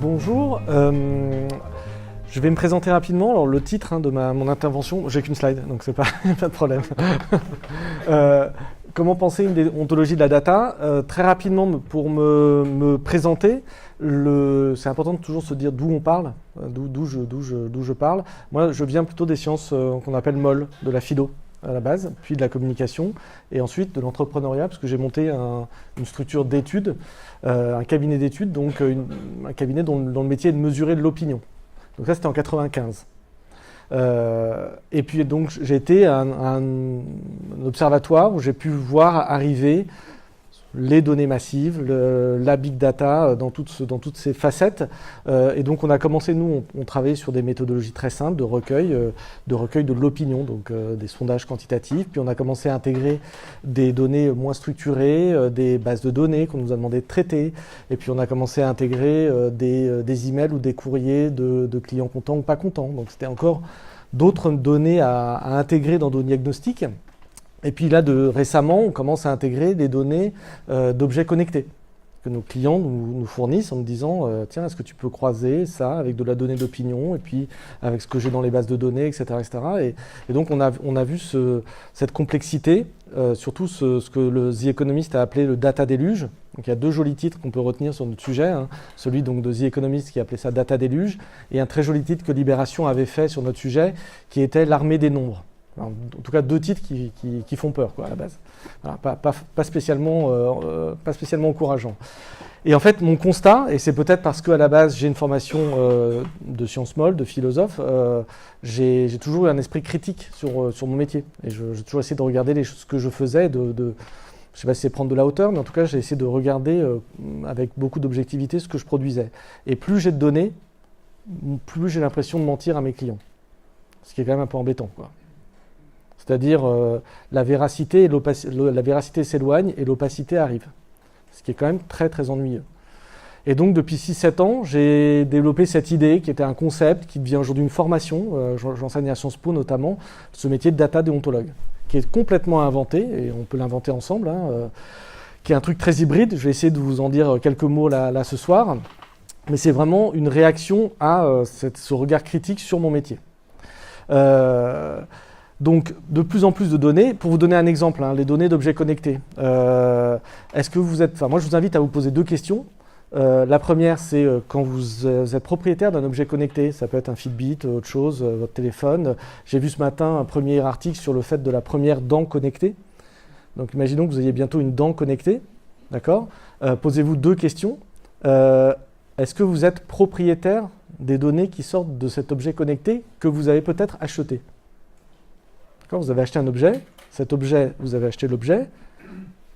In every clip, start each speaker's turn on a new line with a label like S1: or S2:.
S1: Bonjour, je vais me présenter rapidement. Alors, le titre de mon intervention, j'ai qu'une slide, donc c'est pas, pas de problème. Comment penser une déontologie de la data? Très rapidement, pour me présenter, c'est important de toujours se dire d'où on parle, d'où je parle. Moi, je viens plutôt des sciences qu'on appelle molles, de la philo à la base, puis de la communication, et ensuite de l'entrepreneuriat, parce que j'ai monté une structure d'études, un cabinet d'études, donc un cabinet dont le métier est de mesurer l'opinion. Donc ça, c'était en 95. Et puis donc j'ai été à un observatoire où j'ai pu voir arriver les données massives, la big data dans toutes ses facettes. Et donc on a commencé, nous, on travaillait sur des méthodologies très simples de recueil de l'opinion, donc des sondages quantitatifs. Puis on a commencé à intégrer des données moins structurées, des bases de données qu'on nous a demandé de traiter. Et puis on a commencé à intégrer des emails ou des courriers de clients contents ou pas contents. Donc c'était encore d'autres données à intégrer dans nos diagnostics. Et puis là, récemment, on commence à intégrer des données d'objets connectés que nos clients nous fournissent en nous disant tiens, est-ce que tu peux croiser ça avec de la donnée d'opinion et puis avec ce que j'ai dans les bases de données, etc. etc. Et donc, on a vu cette complexité, surtout ce que le The Economist a appelé le data déluge. Donc, il y a deux jolis titres qu'on peut retenir sur notre sujet. Celui donc, de The Economist qui appelait ça data déluge et un très joli titre que Libération avait fait sur notre sujet qui était l'armée des nombres. En tout cas, deux titres qui font peur, quoi, à la base. Voilà, pas spécialement encourageant. Et en fait, mon constat, et c'est peut-être parce qu'à la base, j'ai une formation de sciences molles, de philosophe, j'ai toujours eu un esprit critique sur mon métier. Et j'ai toujours essayé de regarder ce que je faisais, je ne sais pas si c'est prendre de la hauteur, mais en tout cas, j'ai essayé de regarder avec beaucoup d'objectivité ce que je produisais. Et plus j'ai de données, plus j'ai l'impression de mentir à mes clients. Ce qui est quand même un peu embêtant, quoi. C'est-à-dire la véracité s'éloigne et l'opacité arrive. Ce qui est quand même très très ennuyeux. Et donc depuis 6-7 ans, j'ai développé cette idée qui était un concept qui devient aujourd'hui une formation, j'enseigne à Sciences Po notamment, ce métier de data déontologue, qui est complètement inventé, et on peut l'inventer ensemble, qui est un truc très hybride. Je vais essayer de vous en dire quelques mots là ce soir, mais c'est vraiment une réaction à ce regard critique sur mon métier. Donc, de plus en plus de données. Pour vous donner un exemple, les données d'objets connectés. Est-ce que vous êtes... Enfin, moi, je vous invite à vous poser deux questions. La première, c'est quand vous êtes propriétaire d'un objet connecté. Ça peut être un Fitbit, autre chose, votre téléphone. J'ai vu ce matin un premier article sur le fait de la première dent connectée. Donc, imaginons que vous ayez bientôt une dent connectée. D'accord ? Posez-vous deux questions. Est-ce que vous êtes propriétaire des données qui sortent de cet objet connecté que vous avez peut-être acheté ? Quand vous avez acheté un objet, cet objet, vous avez acheté l'objet,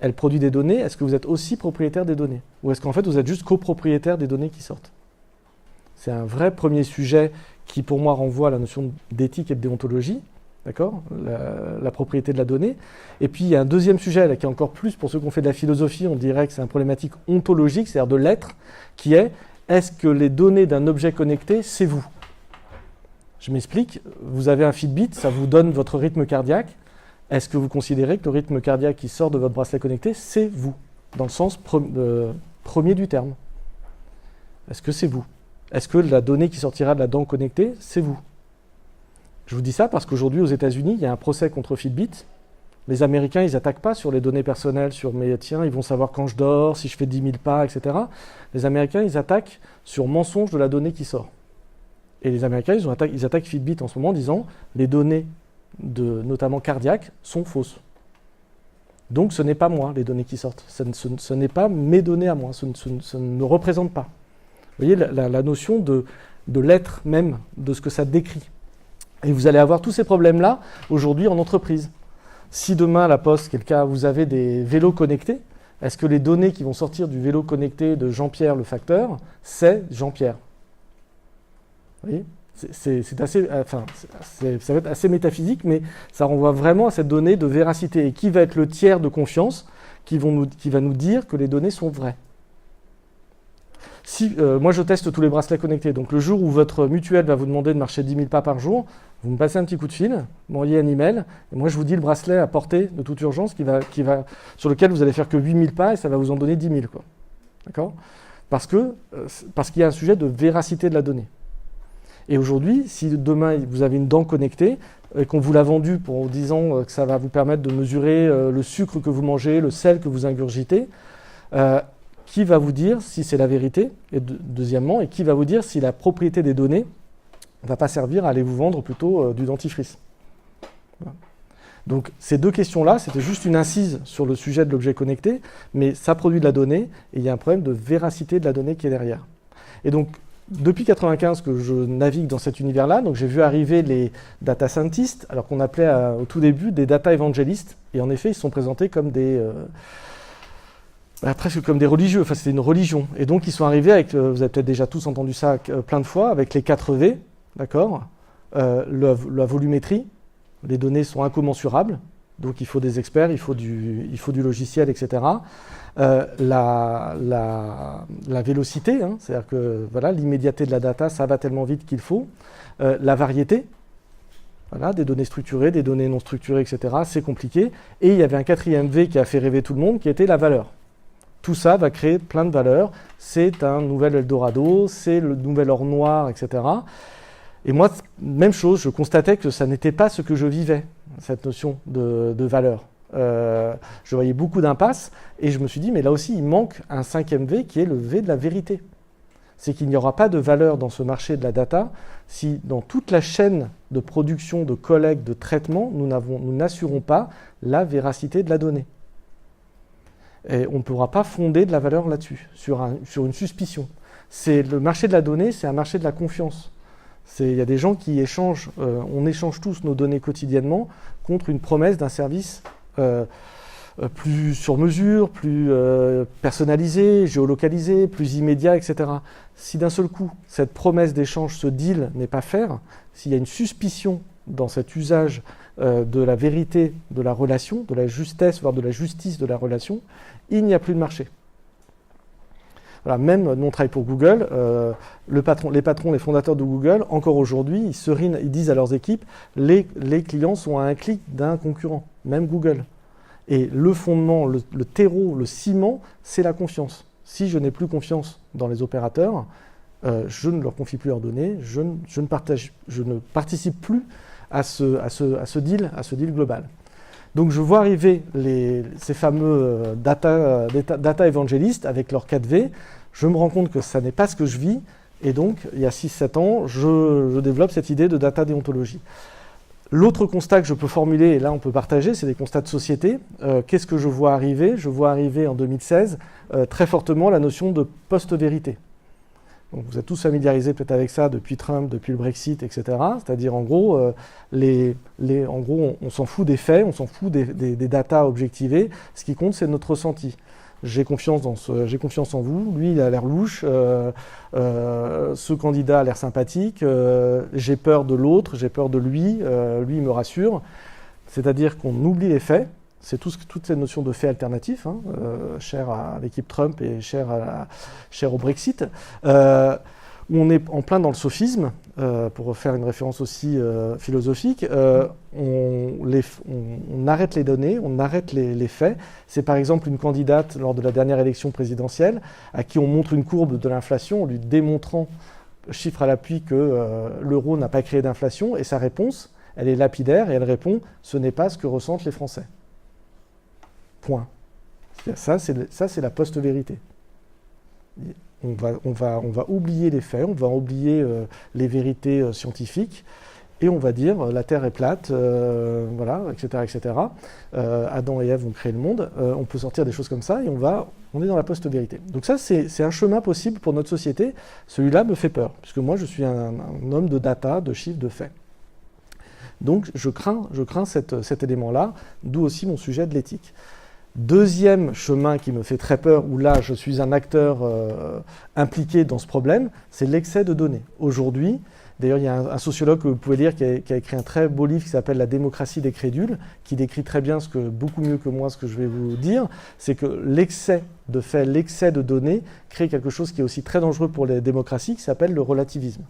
S1: elle produit des données, est-ce que vous êtes aussi propriétaire des données? Ou est-ce qu'en fait vous êtes juste copropriétaire des données qui sortent? C'est un vrai premier sujet qui pour moi renvoie à la notion d'éthique et de déontologie, d'accord, la propriété de la donnée. Et puis il y a un deuxième sujet là, qui est encore plus, pour ceux qui ont fait de la philosophie, on dirait que c'est une problématique ontologique, c'est-à-dire de l'être, qui est-ce que les données d'un objet connecté, c'est vous? Je m'explique, vous avez un Fitbit, ça vous donne votre rythme cardiaque. Est-ce que vous considérez que le rythme cardiaque qui sort de votre bracelet connecté, c'est vous, dans le sens premier du terme? Est-ce que c'est vous? Est-ce que la donnée qui sortira de la dent connectée, c'est vous? Je vous dis ça parce qu'aujourd'hui, aux États-Unis, il y a un procès contre Fitbit. Les Américains, ils n'attaquent pas sur les données personnelles, sur mes tiens, ils vont savoir quand je dors, si je fais 10 000 pas, etc. Les Américains, ils attaquent sur mensonge de la donnée qui sort. Et les Américains, ils attaquent Fitbit en ce moment en disant les données, notamment cardiaques, sont fausses. Donc ce n'est pas moi, les données qui sortent. Ce n'est pas mes données à moi, ce ne me représente pas. Vous voyez la notion de l'être même, de ce que ça décrit. Et vous allez avoir tous ces problèmes-là aujourd'hui en entreprise. Si demain, à la Poste, quel cas, vous avez des vélos connectés, est-ce que les données qui vont sortir du vélo connecté de Jean-Pierre le facteur, c'est Jean-Pierre? Vous voyez, ça va être assez métaphysique, mais ça renvoie vraiment à cette donnée de véracité. Et qui va être le tiers de confiance qui va nous dire que les données sont vraies? Moi, je teste tous les bracelets connectés. Donc, le jour où votre mutuelle va vous demander de marcher 10 000 pas par jour, vous me passez un petit coup de fil, m'envoyez un email, et moi, je vous dis le bracelet à portée de toute urgence sur lequel vous allez faire que 8 000 pas et ça va vous en donner 10 000. Quoi. D'accord ? parce qu'il y a un sujet de véracité de la donnée. Et aujourd'hui, si demain vous avez une dent connectée et qu'on vous l'a vendue en vous disant que ça va vous permettre de mesurer le sucre que vous mangez, le sel que vous ingurgitez, qui va vous dire si c'est la vérité, et deuxièmement, et qui va vous dire si la propriété des données ne va pas servir à aller vous vendre plutôt du dentifrice. Voilà. Donc ces deux questions-là, c'était juste une incise sur le sujet de l'objet connecté, mais ça produit de la donnée, et il y a un problème de véracité de la donnée qui est derrière. Et donc, depuis 1995 que je navigue dans cet univers-là, donc j'ai vu arriver les data scientists, alors qu'on appelait au tout début des data évangélistes, et en effet, ils se sont présentés comme presque comme des religieux, enfin c'était une religion. Et donc ils sont arrivés avec, vous avez peut-être déjà tous entendu ça plein de fois, avec les 4 V, d'accord, la volumétrie, les données sont incommensurables, donc il faut des experts, il faut du logiciel, etc. La vélocité, hein, c'est-à-dire que voilà, l'immédiateté de la data, ça va tellement vite qu'il faut. La variété, voilà, des données structurées, des données non structurées, etc. C'est compliqué. Et il y avait un 4e V qui a fait rêver tout le monde, qui était la valeur. Tout ça va créer plein de valeurs. C'est un nouvel Eldorado, c'est le nouvel or noir, etc. Et moi, même chose, je constatais que ça n'était pas ce que je vivais, cette notion de valeur. Je voyais beaucoup d'impasses et je me suis dit, mais là aussi, il manque un 5e V qui est le V de la vérité. C'est qu'il n'y aura pas de valeur dans ce marché de la data si dans toute la chaîne de production, de collecte, de traitement, nous n'assurons pas la véracité de la donnée. Et on ne pourra pas fonder de la valeur là-dessus, sur une suspicion. Le marché de la donnée, c'est un marché de la confiance. Il y a des gens qui échangent, on échange tous nos données quotidiennement contre une promesse d'un service plus sur mesure, plus personnalisé, géolocalisé, plus immédiat, etc. Si d'un seul coup, cette promesse d'échange, ce deal n'est pas faire, s'il y a une suspicion dans cet usage de la vérité de la relation, de la justesse, voire de la justice de la relation, il n'y a plus de marché. Voilà, même nous on travaille pour Google, les patrons, les fondateurs de Google, encore aujourd'hui, ils disent à leurs équipes, les clients sont à un clic d'un concurrent, même Google. Et le fondement, le terreau, le ciment, c'est la confiance. Si je n'ai plus confiance dans les opérateurs, je ne leur confie plus leurs données, je ne participe plus à ce deal global. Donc je vois arriver ces fameux data évangélistes avec leurs 4V, je me rends compte que ça n'est pas ce que je vis, et donc il y a 6-7 ans, je développe cette idée de data déontologie. L'autre constat que je peux formuler, et là on peut partager, c'est des constats de société. Qu'est-ce que je vois arriver ? Je vois arriver en 2016 très fortement la notion de post-vérité. Donc vous êtes tous familiarisés peut-être avec ça depuis Trump, depuis le Brexit, etc. C'est-à-dire en gros, on s'en fout des faits, on s'en fout des datas objectivées. Ce qui compte, c'est notre ressenti. J'ai confiance en vous, lui il a l'air louche, ce candidat a l'air sympathique, j'ai peur de l'autre, j'ai peur de lui, lui il me rassure. C'est-à-dire qu'on oublie les faits. C'est toute cette notion de fait alternatif, hein, chère à l'équipe Trump et chère au Brexit, où on est en plein dans le sophisme, pour faire une référence aussi philosophique, on arrête les données, on arrête les faits. C'est par exemple une candidate lors de la dernière élection présidentielle à qui on montre une courbe de l'inflation en lui démontrant, chiffre à l'appui, que l'euro n'a pas créé d'inflation, et sa réponse, elle est lapidaire et elle répond « ce n'est pas ce que ressentent les Français ». Point. Ça, c'est la post-vérité. On va oublier les faits, on va oublier les vérités scientifiques, et on va dire la Terre est plate, voilà, etc., etc. Adam et Ève ont créé le monde. On peut sortir des choses comme ça, et on est dans la post-vérité. Donc ça, c'est un chemin possible pour notre société. Celui-là me fait peur, puisque moi, je suis un homme de data, de chiffres, de faits. Donc je crains cet élément-là, d'où aussi mon sujet de l'éthique. Deuxième chemin qui me fait très peur, où là je suis un acteur impliqué dans ce problème, c'est l'excès de données. Aujourd'hui, d'ailleurs il y a un sociologue que vous pouvez lire qui a écrit un très beau livre qui s'appelle « La démocratie des crédules », qui décrit très bien beaucoup mieux que moi ce que je vais vous dire, c'est que l'excès de faits, l'excès de données crée quelque chose qui est aussi très dangereux pour les démocraties, qui s'appelle le relativisme.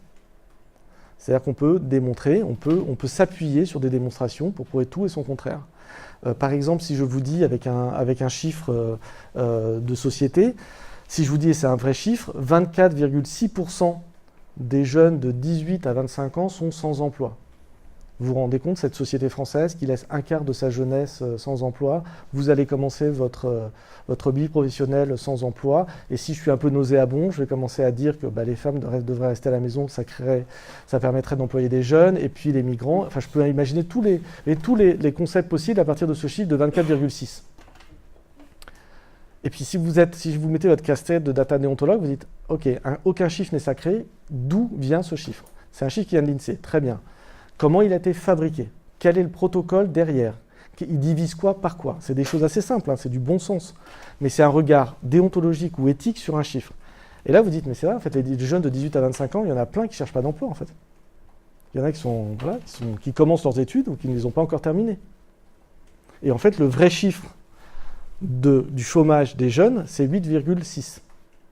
S1: C'est-à-dire qu'on peut démontrer, on peut s'appuyer sur des démonstrations pour prouver tout et son contraire. Par exemple, si je vous dis avec un chiffre de société, Si je vous dis, et c'est un vrai chiffre, 24,6% des jeunes de 18 à 25 ans sont sans emploi. Vous vous rendez compte, cette société française qui laisse un quart de sa jeunesse sans emploi, vous allez commencer votre vie professionnelle sans emploi, et si je suis un peu nauséabond, je vais commencer à dire que les femmes devraient rester à la maison, ça permettrait d'employer des jeunes, et puis les migrants, enfin je peux imaginer tous les concepts possibles à partir de ce chiffre de 24,6. Et puis si vous mettez votre casquette de data déontologue, vous dites, ok, aucun chiffre n'est sacré, d'où vient ce chiffre? C'est un chiffre qui vient de l'INSEE, très bien. Comment il a été fabriqué? Quel est le protocole derrière? Il divise quoi par quoi? C'est des choses assez simples, hein, c'est du bon sens. Mais c'est un regard déontologique ou éthique sur un chiffre. Et là, vous dites, mais c'est vrai, en fait, les jeunes de 18 à 25 ans, il y en a plein qui ne cherchent pas d'emploi, en fait. Il y en a qui commencent leurs études ou qui ne les ont pas encore terminées. Et en fait, le vrai chiffre du chômage des jeunes, c'est 8,6.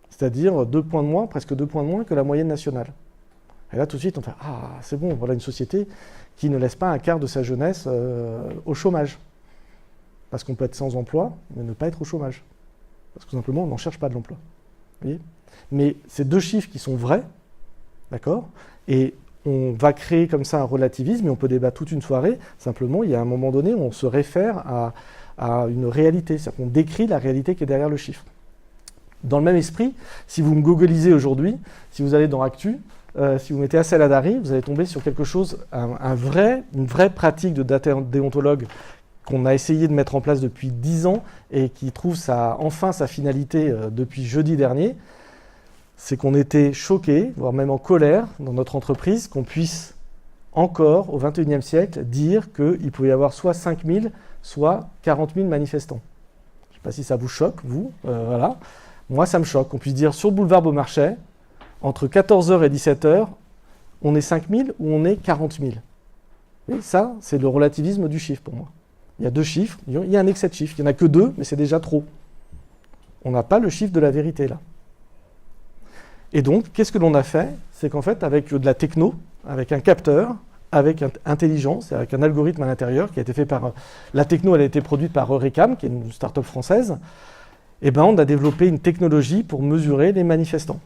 S1: C'est-à-dire 2 points de moins, presque 2 points de moins que la moyenne nationale. Et là, tout de suite, on fait « Ah, c'est bon, voilà une société qui ne laisse pas un quart de sa jeunesse au chômage. » Parce qu'on peut être sans emploi, mais ne pas être au chômage. Parce que tout simplement, on n'en cherche pas de l'emploi. Vous voyez ? Mais c'est deux chiffres qui sont vrais, d'accord ? Et on va créer comme ça un relativisme, et on peut débattre toute une soirée. Simplement, il y a un moment donné où on se réfère à une réalité, c'est-à-dire qu'on décrit la réalité qui est derrière le chiffre. Dans le même esprit, si vous me googlisez aujourd'hui, si vous allez dans Actu, si vous mettez Assel Adari, vous allez tomber sur quelque chose, une vraie pratique de data déontologue qu'on a essayé de mettre en place depuis 10 ans et qui trouve enfin sa finalité depuis jeudi dernier. C'est qu'on était choqués, voire même en colère dans notre entreprise, qu'on puisse encore, au XXIe siècle, dire qu'il pouvait y avoir soit 5 000, soit 40 000 manifestants. Je ne sais pas si ça vous choque, vous, voilà. Moi, ça me choque qu'on puisse dire sur le boulevard Beaumarchais, entre 14h et 17h, on est 5 000 ou on est 40 000. Et ça, c'est le relativisme du chiffre pour moi. Il y a deux chiffres, il y a un excès de chiffres. Il n'y en a que deux, mais c'est déjà trop. On n'a pas le chiffre de la vérité là. Et donc, qu'est-ce que l'on a fait? C'est qu'en fait, avec de la techno, avec un capteur, avec intelligence, avec un algorithme à l'intérieur qui a été fait par... La techno, elle a été produite par Eurecam, qui est une start-up française. Et ben, on a développé une technologie pour mesurer les manifestants.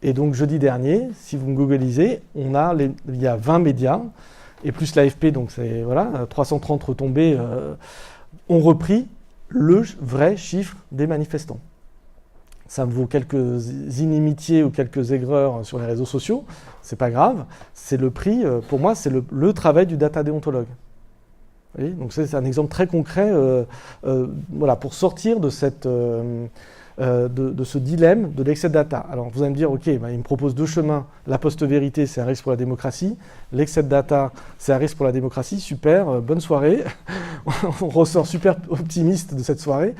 S1: Et donc, jeudi dernier, si vous me googlisez, il y a 20 médias, et plus l'AFP, donc c'est 330 retombées, ont repris le vrai chiffre des manifestants. Ça me vaut quelques inimitiés ou quelques aigreurs sur les réseaux sociaux, c'est pas grave. C'est le prix, pour moi, c'est le travail du data déontologue. Vous voyez, donc c'est un exemple très concret pour sortir de ce dilemme de l'excès de data. Alors vous allez me dire, ok, il me propose deux chemins. La post-vérité, c'est un risque pour la démocratie. L'excès de data, c'est un risque pour la démocratie. Super, bonne soirée. On ressort super optimiste de cette soirée.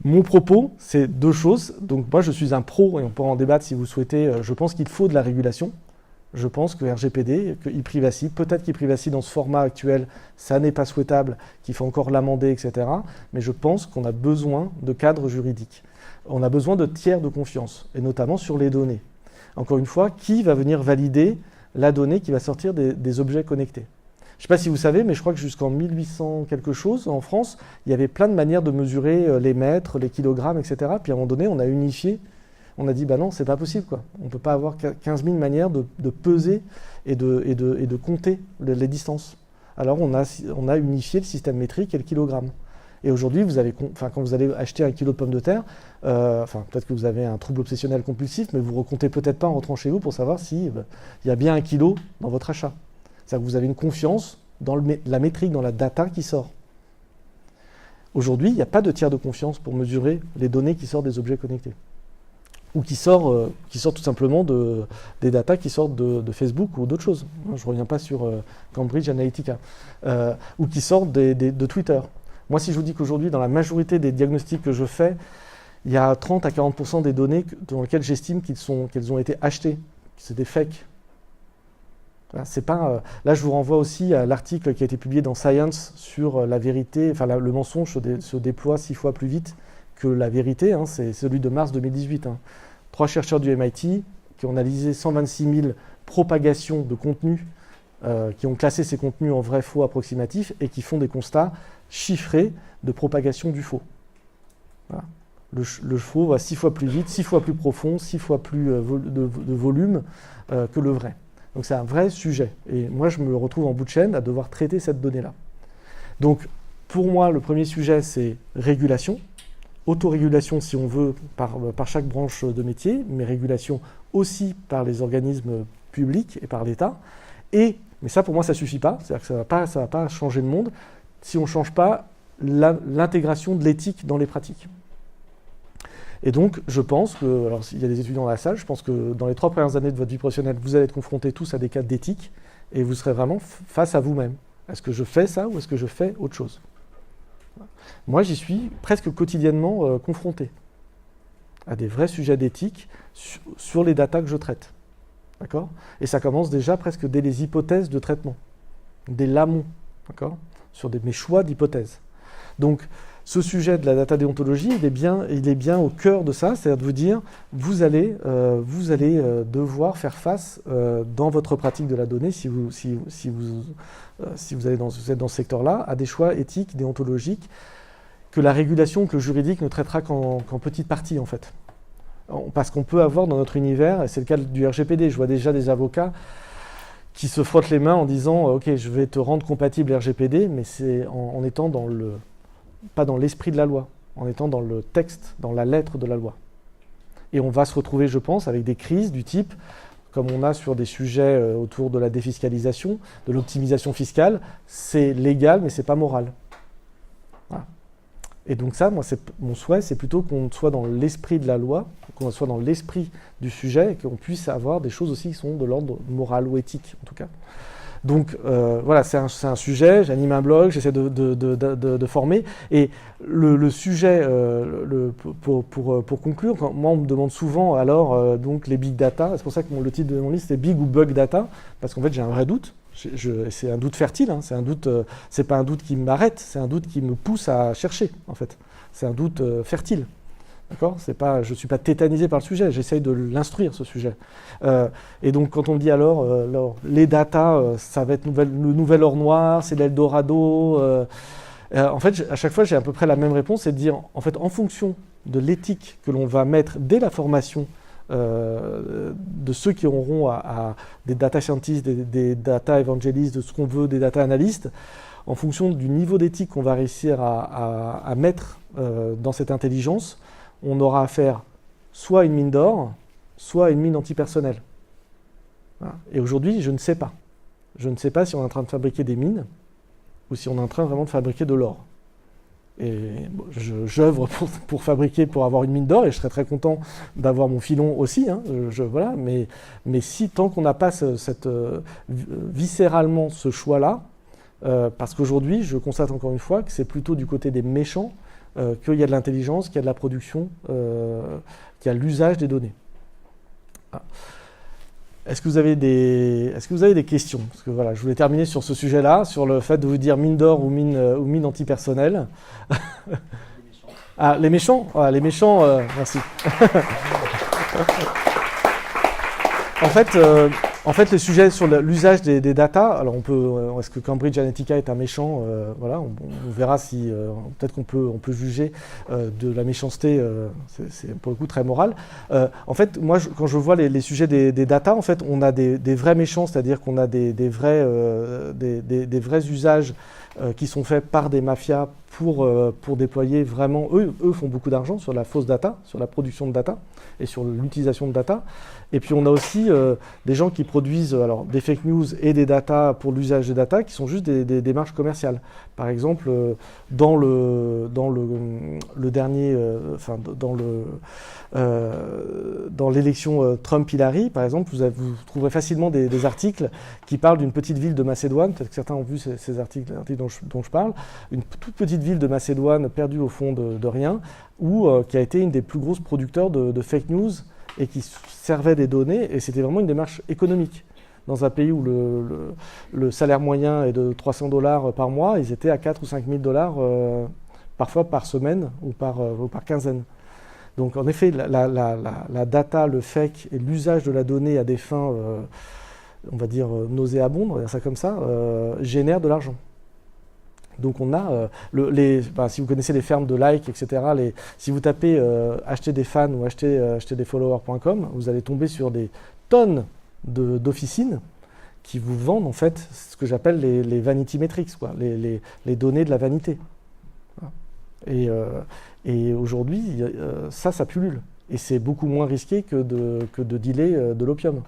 S1: Mon propos, c'est deux choses. Donc moi, je suis un pro, et on pourra en débattre si vous souhaitez. Je pense qu'il faut de la régulation. Je pense que RGPD, que e-privacy, peut-être qu'e-privacy dans ce format actuel, ça n'est pas souhaitable, qu'il faut encore l'amender, etc. Mais je pense qu'on a besoin de cadres juridiques. On a besoin de tiers de confiance, et notamment sur les données. Encore une fois, qui va venir valider la donnée qui va sortir des objets connectés? Je ne sais pas si vous savez, mais je crois que jusqu'en 1800 quelque chose, en France, il y avait plein de manières de mesurer les mètres, les kilogrammes, etc. Puis à un moment donné, on a unifié. On a dit, non, c'est pas possible, quoi. On ne peut pas avoir 15 000 manières de peser et de compter les distances. Alors on a unifié le système métrique et le kilogramme. Et aujourd'hui, quand vous allez acheter un kilo de pommes de terre, peut-être que vous avez un trouble obsessionnel compulsif, mais vous ne recomptez peut-être pas en rentrant chez vous pour savoir s'il y a bien un kilo dans votre achat. C'est-à-dire que vous avez une confiance dans la métrique, dans la data qui sort. Aujourd'hui, il n'y a pas de tiers de confiance pour mesurer les données qui sortent des objets connectés. Ou qui sortent tout simplement des datas qui sortent de Facebook ou d'autres choses. Je ne reviens pas sur Cambridge Analytica. Ou qui sortent de Twitter. Moi, si je vous dis qu'aujourd'hui, dans la majorité des diagnostics que je fais, il y a 30 à 40% des données dans lesquelles j'estime qu'elles ont été achetées. C'est des fakes. Là, je vous renvoie aussi à l'article qui a été publié dans Science sur la vérité, le mensonge se déploie 6 fois plus vite que la vérité, c'est celui de mars 2018. 3 chercheurs du MIT qui ont analysé 126 000 propagations de contenus, qui ont classé ces contenus en vrai, faux, approximatifs, et qui font des constats chiffrés de propagation du faux. Voilà. Le faux va 6 fois plus vite, 6 fois plus profond, 6 fois plus de volume que le vrai. Donc c'est un vrai sujet. Et moi, je me retrouve en bout de chaîne à devoir traiter cette donnée-là. Donc, pour moi, le premier sujet, c'est régulation. Autorégulation, si on veut, par chaque branche de métier, mais régulation aussi par les organismes publics et par l'État. Mais ça, pour moi, ça ne suffit pas. C'est-à-dire que ça va pas changer le monde si on ne change pas l'intégration de l'éthique dans les pratiques. Et donc, je pense que, alors s'il y a des étudiants dans la salle, je pense que dans les 3 premières années de votre vie professionnelle, vous allez être confrontés tous à des cas d'éthique et vous serez vraiment face à vous-même. Est-ce que je fais ça ou est-ce que je fais autre chose? Moi, j'y suis presque quotidiennement confronté à des vrais sujets d'éthique sur les datas que je traite. D'accord? Et ça commence déjà presque dès les hypothèses de traitement, dès l'amont, d'accord? Sur mes choix d'hypothèses. Donc, ce sujet de la data déontologie, il est bien au cœur de ça, c'est-à-dire de vous dire, vous allez devoir faire face dans votre pratique de la donnée, si vous êtes dans ce secteur-là, à des choix éthiques, déontologiques, que la régulation, que le juridique ne traitera qu'en petite partie, en fait. Parce qu'on peut avoir dans notre univers, et c'est le cas du RGPD, je vois déjà des avocats qui se frottent les mains en disant « Ok, je vais te rendre compatible RGPD », mais c'est en étant pas dans l'esprit de la loi, en étant dans le texte, dans la lettre de la loi. Et on va se retrouver, je pense, avec des crises du type, comme on a sur des sujets autour de la défiscalisation, de l'optimisation fiscale, c'est légal, mais c'est pas moral. Voilà. Et donc ça, moi, mon souhait, c'est plutôt qu'on soit dans l'esprit de la loi, qu'on soit dans l'esprit du sujet, et qu'on puisse avoir des choses aussi qui sont de l'ordre moral ou éthique, en tout cas. Donc voilà, c'est un sujet, j'anime un blog, j'essaie de former. Et le sujet, pour conclure, moi on me demande souvent alors donc les big data, c'est pour ça que le titre de mon livre c'est Big ou Bug Data, parce qu'en fait j'ai un vrai doute. C'est un doute fertile, hein, c'est pas un doute qui m'arrête, c'est un doute qui me pousse à chercher en fait. C'est un doute fertile. D'accord ? Je ne suis pas tétanisé par le sujet, j'essaye de l'instruire, ce sujet. Et donc, quand on me dit alors les datas, ça va être le nouvel or noir, c'est l'Eldorado. En fait, à chaque fois, j'ai à peu près la même réponse, c'est de dire, en fait, en fonction de l'éthique que l'on va mettre dès la formation de ceux qui auront des data scientists, des data evangelistes, de ce qu'on veut, des data analystes, en fonction du niveau d'éthique qu'on va réussir à mettre dans cette intelligence, on aura affaire soit à une mine d'or, soit à une mine antipersonnelle. Voilà. Et aujourd'hui, je ne sais pas. Je ne sais pas si on est en train de fabriquer des mines ou si on est en train vraiment de fabriquer de l'or. Et bon, j'œuvre pour avoir une mine d'or et je serais très content d'avoir mon filon aussi. Hein, voilà. Mais si tant qu'on n'a pas viscéralement ce choix-là, parce qu'aujourd'hui, je constate encore une fois que c'est plutôt du côté des méchants qu'il y a de l'intelligence, qu'il y a de la production, qu'il y a l'usage des données. Ah. Est-ce que vous avez des questions? Parce que voilà, je voulais terminer sur ce sujet-là, sur le fait de vous dire mine d'or ou mine antipersonnelle. Les méchants. Ah, les méchants, merci. En fait, le sujet sur l'usage des datas, alors est-ce que Cambridge Analytica est un méchant? Voilà, on verra si peut-être qu'on peut juger de la méchanceté. C'est pour le coup très moral. En fait, moi, quand je vois les sujets des datas, en fait, on a des vrais méchants, c'est-à-dire qu'on a des vrais usages qui sont faits par des mafias pour déployer vraiment. Eux font beaucoup d'argent sur la fausse data, sur la production de data et sur l'utilisation de data. Et puis on a aussi des gens qui produisent des fake news et des data pour l'usage des data qui sont juste des démarches commerciales. Par exemple, dans l'élection Trump-Hillary, par exemple, vous trouverez facilement des articles qui parlent d'une petite ville de Macédoine. Peut-être que certains ont vu ces articles dont je parle. Une toute petite ville de Macédoine perdue au fond de rien, qui a été une des plus grosses producteurs de fake news et qui servait des données, et c'était vraiment une démarche économique. Dans un pays où le salaire moyen est de $300 par mois, ils étaient à 4 ou 5 000 $ parfois par semaine ou par quinzaine. Donc en effet, la data, le fake et l'usage de la donnée à des fins, on va dire nauséabondes, on va dire ça comme ça, génèrent de l'argent. Donc on a, si vous connaissez les fermes de likes, etc., si vous tapez acheter des fans ou acheter des followers.com, vous allez tomber sur des tonnes d'officines qui vous vendent en fait ce que j'appelle les vanity metrics, quoi, les données de la vanité. Voilà. Et aujourd'hui, ça pullule. Et c'est beaucoup moins risqué que de dealer de l'opium.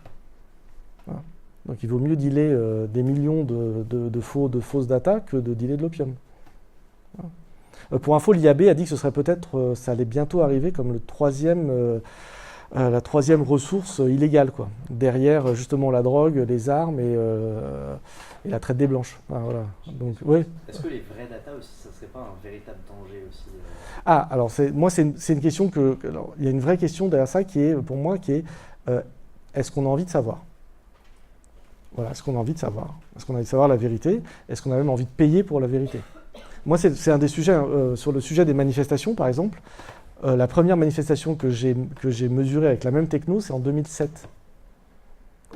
S1: Voilà. Donc il vaut mieux dealer des millions de fausses data que de dealer de l'opium. Voilà. Pour info, l'IAB a dit que ce serait peut-être, ça allait bientôt arriver comme la troisième ressource illégale, quoi. Derrière justement la drogue, les armes et la traite des blanches. Voilà. Donc, ouais.
S2: Est-ce que les vraies data aussi, ça ne serait pas un véritable danger aussi
S1: Ah, alors c'est une question alors, il y a une vraie question derrière ça qui est, pour moi, est-ce qu'on a envie de savoir? Voilà, est-ce qu'on a envie de savoir? Est-ce qu'on a envie de savoir la vérité? Est-ce qu'on a même envie de payer pour la vérité? Moi, c'est un des sujets, sur le sujet des manifestations, par exemple. La première manifestation que j'ai mesurée avec la même techno, c'est en 2007.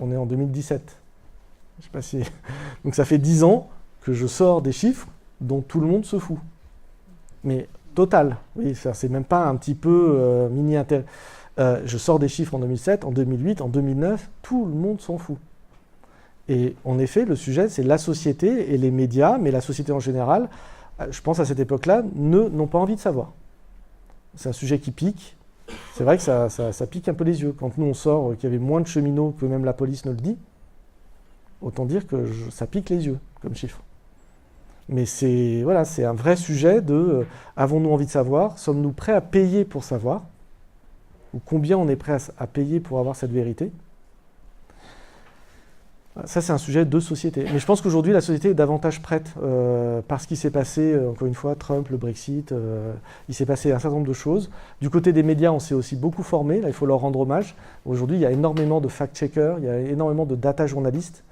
S1: On est en 2017. Je sais pas si... Donc ça fait 10 ans que je sors des chiffres dont tout le monde se fout. Mais total. Oui, c'est même pas un petit peu mini-inter... je sors des chiffres en 2007, en 2008, en 2009, tout le monde s'en fout. Et en effet, le sujet, c'est la société et les médias, mais la société en général, je pense à cette époque-là, n'ont pas envie de savoir. C'est un sujet qui pique. C'est vrai que ça pique un peu les yeux. Quand nous, on sort qu'il y avait moins de cheminots que même la police ne le dit, autant dire que ça pique les yeux comme chiffre. Mais c'est un vrai sujet de avons-nous envie de savoir? Sommes-nous prêts à payer pour savoir? Ou combien on est prêt à payer pour avoir cette vérité? Ça, c'est un sujet de société. Mais je pense qu'aujourd'hui, la société est davantage prête par ce qui s'est passé, encore une fois, Trump, le Brexit, il s'est passé un certain nombre de choses. Du côté des médias, on s'est aussi beaucoup formé, là, il faut leur rendre hommage. Aujourd'hui, il y a énormément de fact-checkers, il y a énormément de data journalistes.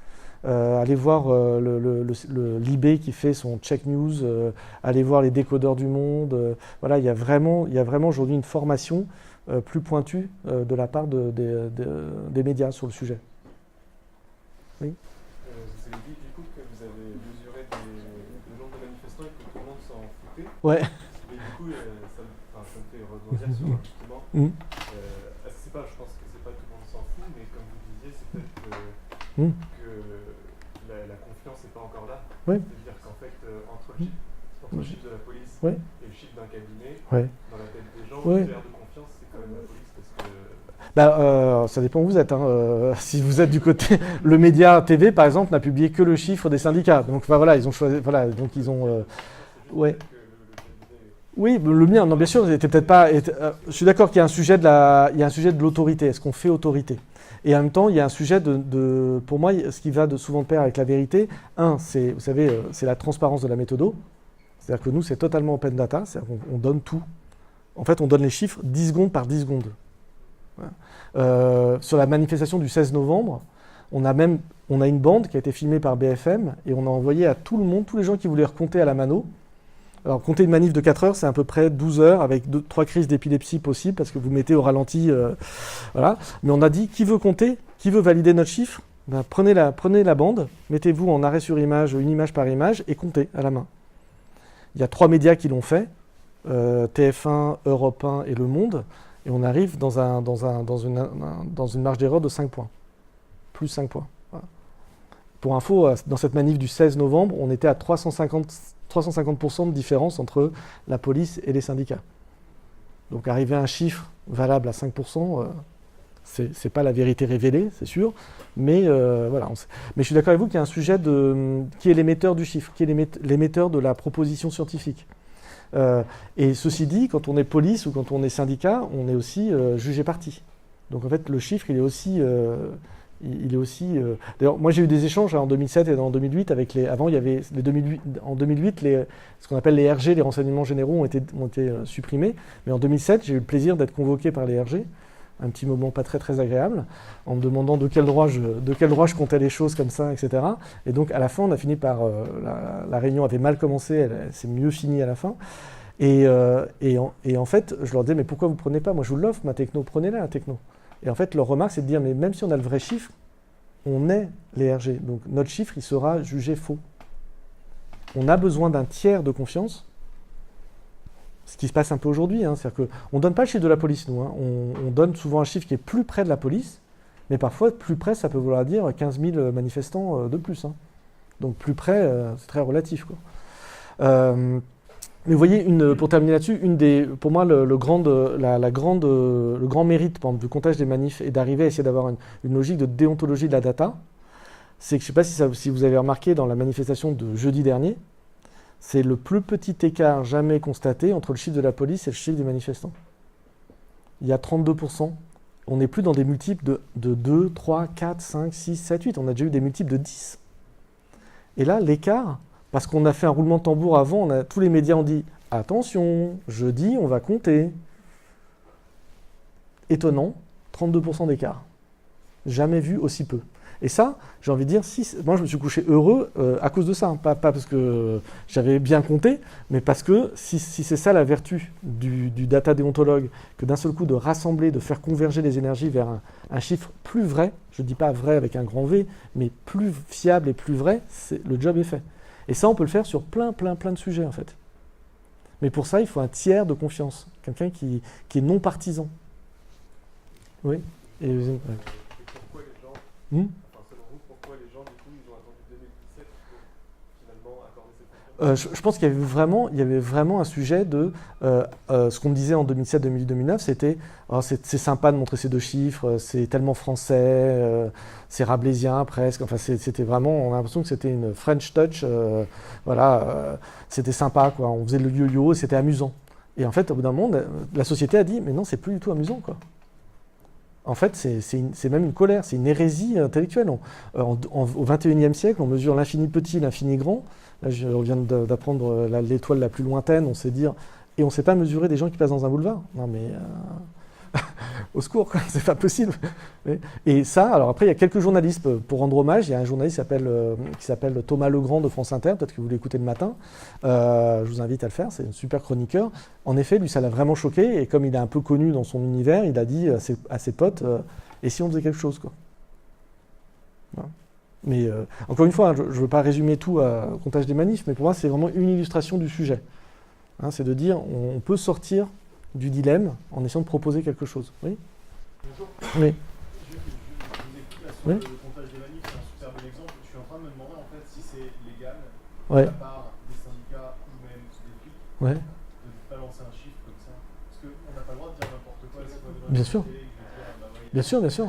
S1: Allez voir l'IB qui fait son check news, allez voir les décodeurs du monde. Voilà, il y a vraiment aujourd'hui une formation plus pointue de la part des médias sur le sujet. Oui.
S3: Vous avez dit du coup que vous avez mesuré le nombre de manifestants et que tout le monde s'en foutait.
S1: Ouais.
S3: Mais du coup, ça me fait rebondir sur justement. Je pense que c'est pas tout le monde s'en fout, mais comme vous disiez, c'est peut-être que la confiance n'est pas encore là.
S1: Ouais.
S3: C'est-à-dire qu'en fait, entre le chiffre de la police et le chiffre d'un cabinet, dans la tête des gens, le tiers de confiance, c'est quand même la police parce que.
S1: Ça dépend où vous êtes. Si vous êtes du côté, le média TV par exemple n'a publié que le chiffre des syndicats. Donc voilà, ils ont choisi. Voilà, donc ils ont. Ouais. Oui, le mien, non, bien sûr, n'était peut-être pas. Je suis d'accord qu'il y a un sujet de l'autorité. Est-ce qu'on fait autorité? Et en même temps, il y a un sujet pour moi, ce qui va souvent de pair avec la vérité. C'est, vous savez, c'est la transparence de la méthode. C'est-à-dire que nous, c'est totalement open data. C'est-à-dire qu'on donne tout. En fait, on donne les chiffres 10 secondes par 10 secondes. Sur la manifestation du 16 novembre, on a une bande qui a été filmée par BFM et on a envoyé à tout le monde, tous les gens qui voulaient recompter à la mano. Alors, compter une manif de 4 heures, c'est à peu près 12 heures avec 3 crises d'épilepsie possibles parce que vous mettez au ralenti. Voilà. Mais on a dit, qui veut compter? Qui veut valider notre chiffre? Prenez la bande, mettez-vous en arrêt sur image, une image par image et comptez à la main. Il y a 3 médias qui l'ont fait, TF1, Europe 1 et Le Monde. Et on arrive dans une marge d'erreur de 5 points. Plus 5 points. Voilà. Pour info, dans cette manif du 16 novembre, on était à 350% de différence entre la police et les syndicats. Donc arriver à un chiffre valable à 5%, c'est pas la vérité révélée, c'est sûr. Mais voilà. Mais je suis d'accord avec vous qu'il y a un sujet qui est l'émetteur du chiffre, qui est l'émetteur de la proposition scientifique. Et ceci dit, quand on est police ou quand on est syndicat, on est aussi jugé parti. Donc en fait, le chiffre, il est aussi... D'ailleurs, moi j'ai eu des échanges en 2007 et en 2008 avec Avant, il y avait en 2008, ce qu'on appelle les RG, les renseignements généraux, ont été supprimés. Mais en 2007, j'ai eu le plaisir d'être convoqué par les RG. Un petit moment pas très très agréable, en me demandant de quel droit je comptais les choses comme ça, etc. Et donc à la fin, on a fini par... la réunion avait mal commencé, elle s'est mieux finie à la fin. Et en fait, je leur disais, mais pourquoi vous ne prenez pas? Moi, je vous l'offre, ma techno, prenez-la, la techno. Et en fait, leur remarque, c'est de dire, mais même si on a le vrai chiffre, on est les RG. Donc notre chiffre, il sera jugé faux. on a besoin d'un tiers de confiance, ce qui se passe un peu aujourd'hui. Hein, c'est-à-dire qu'on ne donne pas le chiffre de la police, nous. Hein, on donne souvent un chiffre qui est plus près de la police, mais parfois, plus près, ça peut vouloir dire 15 000 manifestants de plus. Hein. Donc plus près, c'est très relatif, quoi. Mais vous voyez, pour terminer là-dessus, pour moi, le grand mérite du comptage des manifs et d'arriver à essayer d'avoir une logique de déontologie de la data, c'est que je ne sais pas si vous avez remarqué dans la manifestation de jeudi dernier, c'est le plus petit écart jamais constaté entre le chiffre de la police et le chiffre des manifestants. Il y a 32%. On n'est plus dans des multiples de 2, 3, 4, 5, 6, 7, 8. On a déjà eu des multiples de 10. Et là, l'écart, parce qu'on a fait un roulement de tambour avant, tous les médias ont dit « Attention, jeudi, on va compter ». Étonnant, 32% d'écart. Jamais vu aussi peu. Et ça, j'ai envie de dire, moi je me suis couché heureux à cause de ça. Hein. Pas parce que j'avais bien compté, mais parce que si c'est ça la vertu du data déontologue, que d'un seul coup de rassembler, de faire converger les énergies vers un chiffre plus vrai, je ne dis pas vrai avec un grand V, mais plus fiable et plus vrai, le job est fait. Et ça, on peut le faire sur plein de sujets, en fait. Mais pour ça, il faut un tiers de confiance, quelqu'un qui est non partisan. Oui. Et
S3: pourquoi les gens, selon vous, pourquoi les gens, du coup, ils ont attendu 2017 pour finalement accorder cette confiance ?
S1: Je pense qu'il y avait vraiment un sujet de ce qu'on me disait en 2007-2009, c'était c'est sympa de montrer ces deux chiffres, c'est tellement français, c'est rabelaisien presque. Enfin, c'était vraiment, on a l'impression que c'était une French touch. C'était sympa, quoi. On faisait le yo-yo et c'était amusant. Et en fait, au bout d'un moment, la société a dit, mais non, c'est plus du tout amusant, quoi. En fait, c'est même une colère, c'est une hérésie intellectuelle. Au XXIe siècle, on mesure l'infini petit, l'infini grand. Là, je viens d'apprendre l'étoile la plus lointaine, on sait dire, et on ne sait pas mesurer des gens qui passent dans un boulevard. Non mais, au secours, quoi, c'est pas possible. Et ça, alors après, il y a quelques journalistes, pour rendre hommage, il y a un journaliste qui s'appelle Thomas Legrand de France Inter, peut-être que vous l'écoutez le matin, je vous invite à le faire, c'est un super chroniqueur. En effet, lui, ça l'a vraiment choqué, et comme il est un peu connu dans son univers, il a dit à ses potes, et si on faisait quelque chose, quoi. Voilà. Mais encore une fois, je ne veux pas résumer tout au comptage des manifs, mais pour moi, c'est vraiment une illustration du sujet. Hein, c'est de dire, on peut sortir du dilemme en essayant de proposer quelque chose. Oui.
S4: Bonjour.
S1: Oui.
S4: Je vous écoute là sur le comptage des manifs, c'est un super bon exemple. Je suis en train de me demander en fait si c'est légal de la part des syndicats ou même des flics de balancer un chiffre comme ça. Parce qu'on n'a pas le droit de dire n'importe quoi.
S1: Bien sûr. Bien sûr, bien sûr.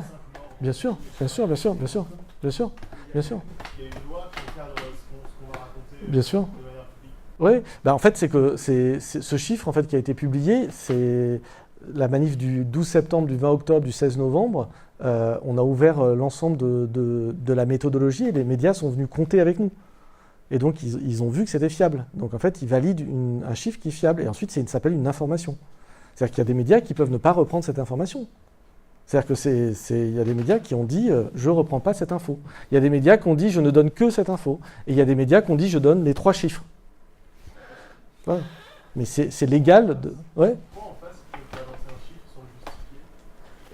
S1: Bien sûr, bien sûr, bien sûr, bien sûr. Bien sûr, bien sûr.
S4: Il y a une loi qui encadre ce qu'on va raconter
S1: bien sûr.
S4: de manière publique.
S1: Oui, en fait, c'est que ce chiffre en fait, qui a été publié, c'est la manif du 12 septembre, du 20 octobre, du 16 novembre. On a ouvert l'ensemble de la méthodologie et les médias sont venus compter avec nous. Et donc, ils ont vu que c'était fiable. Donc, en fait, ils valident un chiffre qui est fiable. Et ensuite, ça s'appelle une information. C'est-à-dire qu'il y a des médias qui peuvent ne pas reprendre cette information. C'est-à-dire qu'il y a des médias qui ont dit je ne reprends pas cette info. Il y a des médias qui ont dit je ne donne que cette info. Et il y a des médias qui ont dit je donne les 3 chiffres. Voilà. Mais c'est légal de. Ouais.
S4: Pourquoi en face ils peuvent balancer un chiffre sans le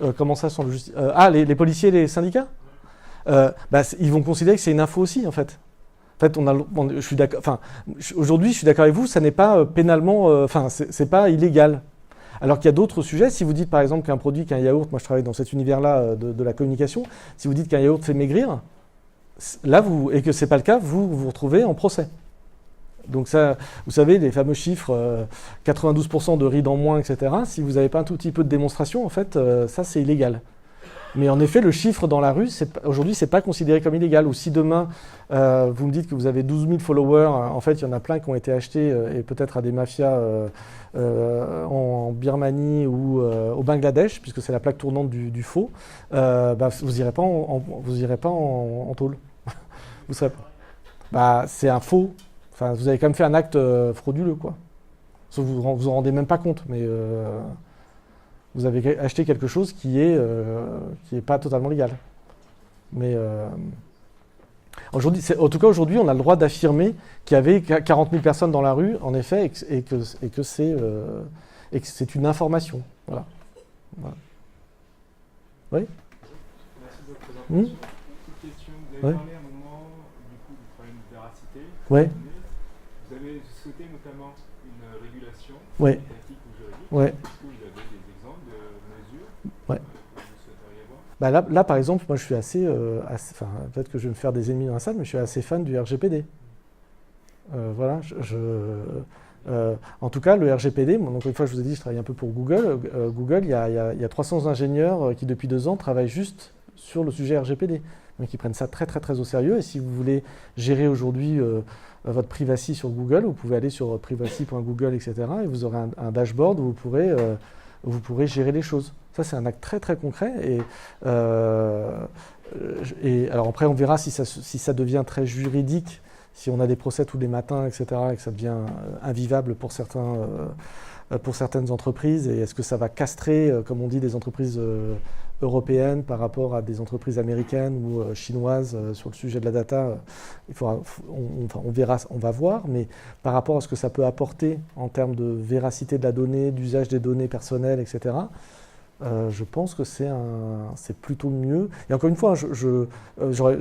S4: justifier ?
S1: Comment ça sans le justifier les policiers et les syndicats ils vont considérer que c'est une info aussi en fait. En fait, je suis d'accord. Enfin, aujourd'hui, je suis d'accord avec vous, ça n'est pas pénalement. C'est pas illégal. Alors qu'il y a d'autres sujets, si vous dites par exemple qu'un yaourt, moi je travaille dans cet univers-là de la communication, si vous dites qu'un yaourt fait maigrir, là, et que ce n'est pas le cas, vous vous retrouvez en procès. Donc ça, vous savez, les fameux chiffres, 92% de rides en moins, etc., si vous n'avez pas un tout petit peu de démonstration, en fait, ça c'est illégal. Mais en effet, le chiffre dans la rue, aujourd'hui, ce n'est pas considéré comme illégal. Ou si demain, vous me dites que vous avez 12 000 followers, en fait, il y en a plein qui ont été achetés, et peut-être à des mafias en Birmanie ou au Bangladesh, puisque c'est la plaque tournante du faux, vous n'irez pas en tôle. Vous serez, c'est un faux. Enfin, vous avez quand même fait un acte frauduleux, quoi. Sauf que vous vous en rendez même pas compte, mais vous avez acheté quelque chose qui est pas totalement légal. Mais aujourd'hui, en tout cas aujourd'hui, on a le droit d'affirmer qu'il y avait 40 000 personnes dans la rue, en effet, et que c'est une information. Voilà. Oui.
S3: Merci de votre présentation. Petite question, vous avez parlé à un moment du problème de véracité.
S1: Ouais.
S3: Vous avez souhaité notamment une régulation
S1: Ouais.
S3: étatique ou juridique.
S1: Ouais.
S3: Est-ce que vous avez des exemples de mesures
S1: Ouais.
S3: que vous souhaiteriez voir?
S1: Bah là, par exemple, moi je suis assez enfin, peut-être que je vais me faire des ennemis dans la salle, mais je suis assez fan du RGPD. Voilà, en tout cas, le RGPD, donc une fois je vous ai dit, je travaille un peu pour Google. Google, il y a 300 ingénieurs qui depuis 2 ans travaillent juste sur le sujet RGPD. Donc ils prennent ça très très très au sérieux. Et si vous voulez gérer aujourd'hui votre privacy sur Google, vous pouvez aller sur privacy.google, etc. Et vous aurez un dashboard où vous pourrez gérer les choses. Ça, c'est un acte très très concret. Et alors après, on verra si ça devient très juridique, si on a des procès tous les matins, etc., et que ça devient invivable pour certaines entreprises, et est-ce que ça va castrer, comme on dit, des entreprises européennes par rapport à des entreprises américaines ou chinoises sur le sujet de la data, on verra, on va voir, mais par rapport à ce que ça peut apporter en termes de véracité de la donnée, d'usage des données personnelles, etc., je pense que c'est plutôt mieux. Et encore une fois,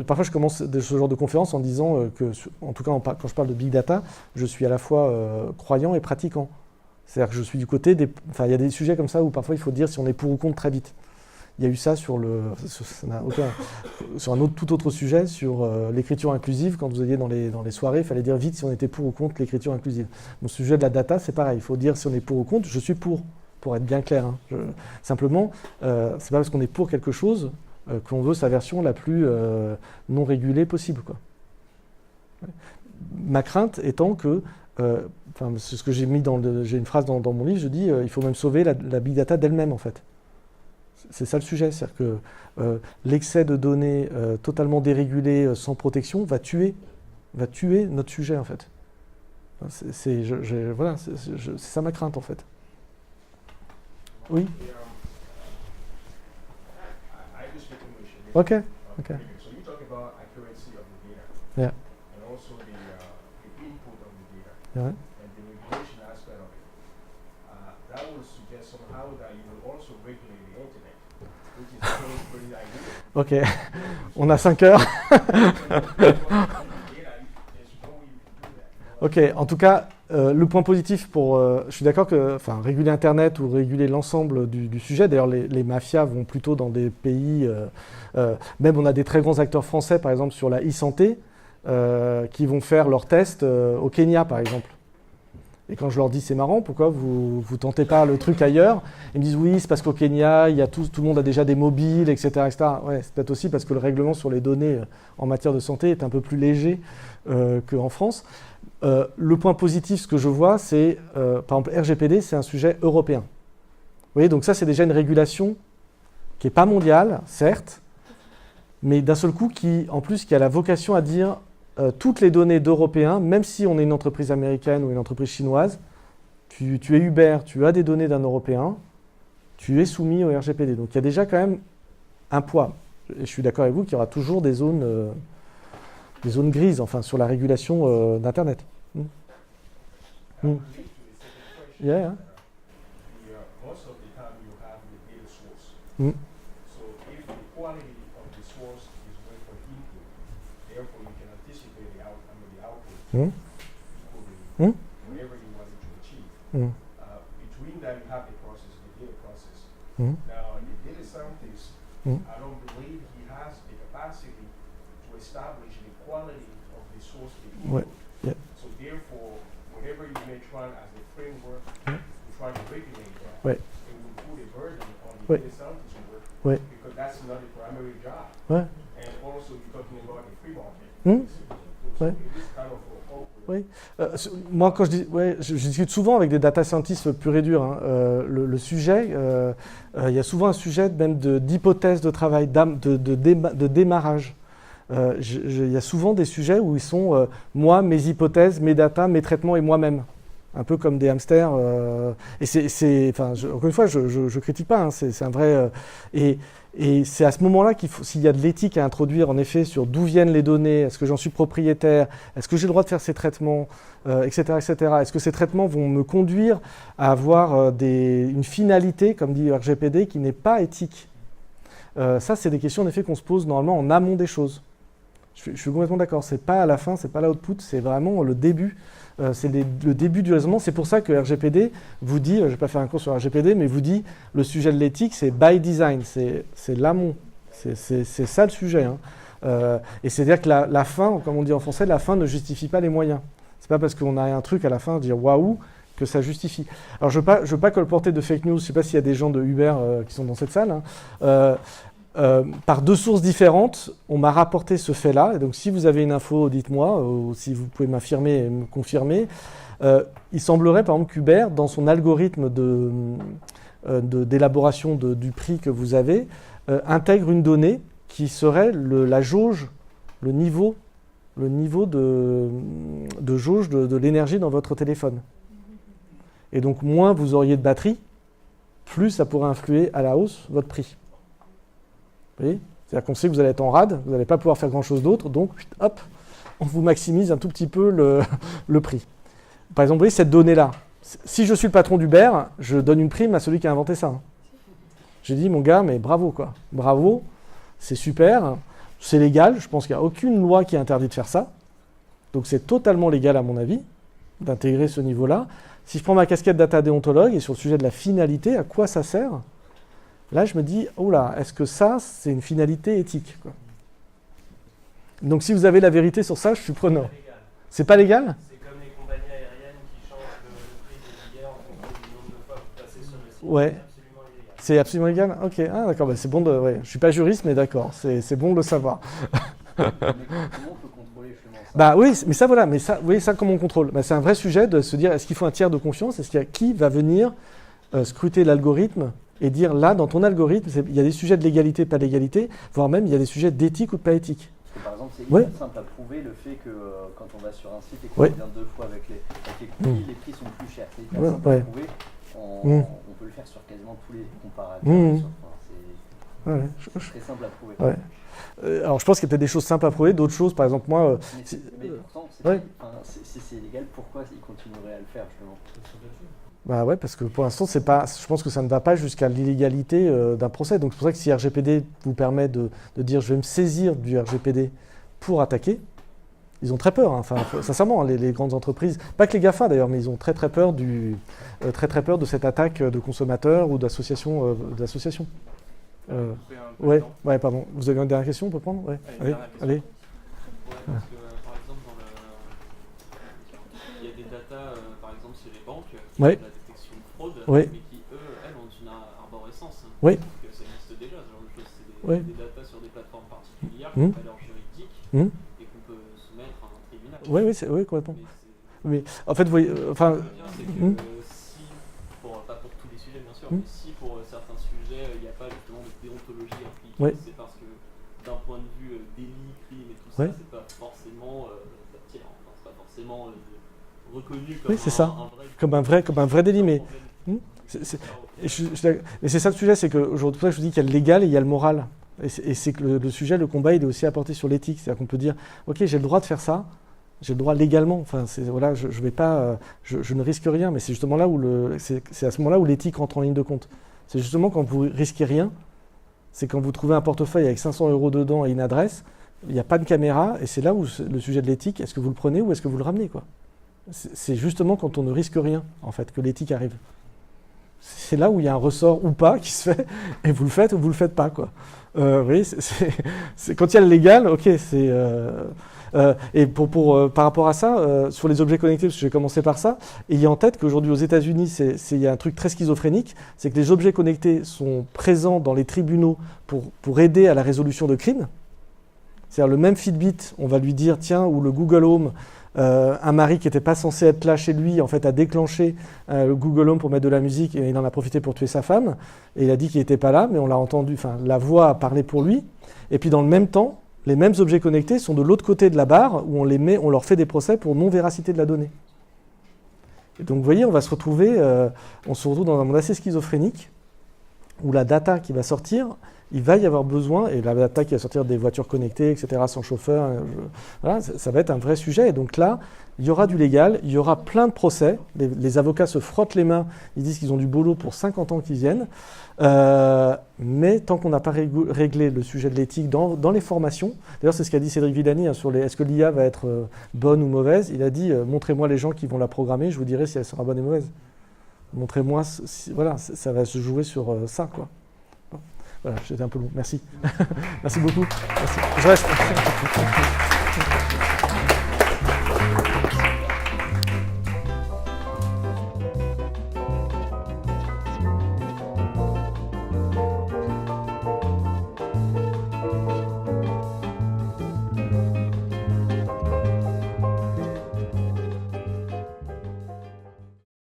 S1: parfois je commence ce genre de conférence en disant que, en tout cas quand je parle de big data, je suis à la fois croyant et pratiquant. C'est-à-dire que je suis du côté des... Enfin, il y a des sujets comme ça où parfois il faut dire si on est pour ou contre très vite. Il y a eu ça sur un tout autre sujet, sur l'écriture inclusive. Quand vous alliez dans les soirées, il fallait dire vite si on était pour ou contre l'écriture inclusive. Mon sujet de la data, c'est pareil. Il faut dire si on est pour ou contre. Je suis pour être bien clair. Hein. Simplement, c'est pas parce qu'on est pour quelque chose qu'on veut sa version la plus non régulée possible, quoi. Ma crainte étant que, c'est ce que j'ai mis j'ai une phrase dans mon livre, je dis il faut même sauver la big data d'elle-même, en fait. C'est ça le sujet, c'est-à-dire que l'excès de données totalement dérégulées, sans protection, va tuer notre sujet, en fait. Voilà, c'est ça ma crainte, en fait. Oui. Okay.
S5: So you talk about accuracy of the data.
S1: Yeah.
S5: And also the input of the data.
S1: Yeah.
S5: And the regulation aspect of it. That would suggest somehow that you will also regulate the internet, which is pretty ideal.
S1: Ok. On a 5 heures. Ok. En tout cas, le point positif je suis d'accord que, réguler Internet ou réguler l'ensemble du sujet. D'ailleurs, les mafias vont plutôt dans des pays. Même on a des très grands acteurs français, par exemple sur la e-santé, qui vont faire leurs tests au Kenya, par exemple. Et quand je leur dis c'est marrant, pourquoi vous tentez pas le truc ailleurs? Ils me disent oui, c'est parce qu'au Kenya, tout le monde a déjà des mobiles, etc., etc. Ouais, c'est peut-être aussi parce que le règlement sur les données en matière de santé est un peu plus léger qu'en France. Le point positif, ce que je vois, c'est, par exemple, RGPD, c'est un sujet européen. Vous voyez, donc ça, c'est déjà une régulation qui n'est pas mondiale, certes, mais d'un seul coup, qui a la vocation à dire toutes les données d'Européens, même si on est une entreprise américaine ou une entreprise chinoise, tu es Uber, tu as des données d'un Européen, tu es soumis au RGPD. Donc il y a déjà quand même un poids. Et je suis d'accord avec vous qu'il y aura toujours des zones grises, sur la régulation d'Internet. Yeah.
S5: Most of the time you have the data source. So if the quality of the source is way for input, therefore you can anticipate the output equally whatever you wanted to achieve. Between that you have the process, the data process. Now the data scientist, I don't believe he has the capacity to establish the quality of the source input.
S1: Yeah.
S5: So therefore, whatever you may try as a framework to try to regulate that, it will put a burden on the data scientist's work because that's not the primary job. And also you're talking about the free market. So it is kind of
S1: Moi, quand je discute souvent avec des data scientists purs et durs. Le sujet, il y a souvent un sujet même d'hypothèse de travail, de démarrage. Il y a souvent des sujets où ils sont moi, mes hypothèses, mes datas, mes traitements et moi-même. Un peu comme des hamsters. Encore une fois, je critique pas. C'est un vrai. Et c'est à ce moment-là s'il y a de l'éthique à introduire, en effet, sur d'où viennent les données, est-ce que j'en suis propriétaire, est-ce que j'ai le droit de faire ces traitements, etc., etc. Est-ce que ces traitements vont me conduire à avoir une finalité, comme dit RGPD, qui n'est pas éthique. Ça, c'est des questions, en effet, qu'on se pose normalement en amont des choses. Je suis complètement d'accord. C'est pas à la fin, c'est pas l'output, c'est vraiment le début. C'est le début du raisonnement. C'est pour ça que RGPD vous dit, je ne vais pas faire un cours sur RGPD, mais vous dit le sujet de l'éthique, c'est by design, c'est l'amont. C'est ça le sujet. Hein. Et c'est-à-dire que la fin, comme on dit en français, la fin ne justifie pas les moyens. C'est pas parce qu'on a un truc à la fin, dire waouh, que ça justifie. Alors je veux pas colporter de fake news. Je ne sais pas s'il y a des gens de Uber qui sont dans cette salle. Hein. Par 2 sources différentes, on m'a rapporté ce fait-là. Et donc, si vous avez une info, dites-moi, ou si vous pouvez m'affirmer et me confirmer. Il semblerait, par exemple, qu'Uber, dans son algorithme d'élaboration du prix que vous avez, intègre une donnée qui serait la jauge, le niveau de jauge de l'énergie dans votre téléphone. Et donc, moins vous auriez de batterie, plus ça pourrait influer à la hausse votre prix. Vous voyez ? C'est-à-dire qu'on sait que vous allez être en rade, vous n'allez pas pouvoir faire grand-chose d'autre, donc hop, on vous maximise un tout petit peu le prix. Par exemple, vous voyez cette donnée-là. Si je suis le patron d'Uber, je donne une prime à celui qui a inventé ça. J'ai dit, mon gars, mais bravo quoi. Bravo, c'est super, c'est légal, je pense qu'il n'y a aucune loi qui interdit de faire ça. Donc c'est totalement légal à mon avis, d'intégrer ce niveau-là. Si je prends ma casquette data déontologue et sur le sujet de la finalité, à quoi ça sert ? Là, je me dis, oh là, est-ce que ça, c'est une finalité éthique, quoi. Donc, si vous avez la vérité sur ça, je suis preneur. C'est pas légal ?
S6: C'est comme les compagnies aériennes qui changent le prix des billets en fonction du nombre de fois que vous passez sur le site.
S1: Ouais.
S6: C'est absolument illégal.
S1: C'est absolument légal ? Ok, ah, d'accord, bah, c'est bon de... Ouais. Je suis pas juriste, mais d'accord, c'est bon de le savoir.
S2: Mais comment on peut contrôler justement ça ?
S1: Bah oui, mais ça, voilà, mais ça, vous voyez, ça, comment on contrôle ? Bah, c'est un vrai sujet de se dire, est-ce qu'il faut un tiers de confiance ? Est-ce qu'il y a qui va venir scruter l'algorithme et dire là, dans ton algorithme, il y a des sujets de légalité, pas d'égalité, voire même il y a des sujets d'éthique ou de pas éthique.
S2: Parce que par exemple, c'est hyper simple à prouver le fait que quand on va sur un site et qu'on revient 2 fois avec les prix, les prix sont plus chers. C'est hyper simple à prouver. On peut le faire sur quasiment tous les comparateurs. C'est très simple à prouver.
S1: Ouais. Alors je pense qu'il y a peut-être des choses simples à prouver, d'autres choses, par exemple moi...
S2: mais pourtant, si c'est légal, pourquoi ils continueraient à le faire justement ?
S1: Bah ouais, parce que pour l'instant, je pense que ça ne va pas jusqu'à l'illégalité d'un procès. Donc c'est pour ça que si RGPD vous permet de dire je vais me saisir du RGPD pour attaquer, ils ont très peur. Hein. Enfin, sincèrement, les grandes entreprises, pas que les GAFA d'ailleurs, mais ils ont très peur de cette attaque de consommateurs ou d'associations. Ouais, pardon. Vous avez une dernière question, on peut prendre ? Ouais. Allez.
S6: Parce que, par exemple, il y a des datas, par exemple, chez les banques, la détection de fraude, mais qui, elles, ont une arborescence.
S1: Oui.
S6: Donc, ça existe déjà, ce genre de choses. C'est des datas sur des plateformes particulières qui ont une valeur juridique et qu'on peut soumettre à un tribunal.
S1: Oui, complètement. Mais en fait, vous voyez...
S6: Enfin, c'est que si, pas pour tous les sujets, bien sûr, mais si pour certains sujets, il n'y a pas justement de déontologie impliquée, c'est parce que d'un point de vue délit, crime et tout ça, c'est pas forcément reconnu comme un vrai
S1: comme un vrai délit. Mais c'est ça le sujet, c'est que aujourd'hui, pour ça que je vous dis qu'il y a le légal et il y a le moral. Et c'est que le sujet, le combat, il est aussi apporté sur l'éthique. C'est-à-dire qu'on peut dire, ok, j'ai le droit de faire ça, j'ai le droit légalement. Enfin, voilà, je vais pas, je ne risque rien. Mais c'est justement là où c'est à ce moment-là où l'éthique rentre en ligne de compte. C'est justement quand vous risquez rien. C'est quand vous trouvez un portefeuille avec 500 € dedans et une adresse, il n'y a pas de caméra, et c'est là où le sujet de l'éthique, est-ce que vous le prenez ou est-ce que vous le ramenez, quoi ? C'est justement quand on ne risque rien, en fait, que l'éthique arrive. C'est là où il y a un ressort ou pas qui se fait, et vous le faites ou vous le faites pas, quoi. Vous voyez, c'est quand il y a le légal, ok, c'est... et par rapport à ça, sur les objets connectés, parce que j'ai commencé par ça, ayez en tête qu'aujourd'hui aux États-Unis, il y a un truc très schizophrénique, c'est que les objets connectés sont présents dans les tribunaux pour aider à la résolution de crimes. C'est-à-dire le même Fitbit, on va lui dire, tiens, ou le Google Home, un mari qui n'était pas censé être là chez lui, en fait, a déclenché le Google Home pour mettre de la musique et il en a profité pour tuer sa femme. Et il a dit qu'il n'était pas là, mais on l'a entendu, enfin, la voix a parlé pour lui. Et puis dans le même temps, les mêmes objets connectés sont de l'autre côté de la barre où on leur fait des procès pour non-véracité de la donnée. Et donc vous voyez, on se retrouve dans un monde assez schizophrénique où la data qui va sortir il va y avoir besoin, et la data qui va sortir des voitures connectées, etc., sans chauffeur, voilà, ça va être un vrai sujet. Et donc là, il y aura du légal, il y aura plein de procès. Les avocats se frottent les mains, ils disent qu'ils ont du boulot pour 50 ans qui viennent. Mais tant qu'on n'a pas réglé le sujet de l'éthique dans les formations, d'ailleurs c'est ce qu'a dit Cédric Villani sur est-ce que l'IA va être bonne ou mauvaise, il a dit montrez-moi les gens qui vont la programmer, je vous dirai si elle sera bonne ou mauvaise. Montrez-moi, voilà, ça va se jouer sur ça, quoi. Bon, voilà, j'étais un peu long, merci. Merci beaucoup. Merci. Je reste.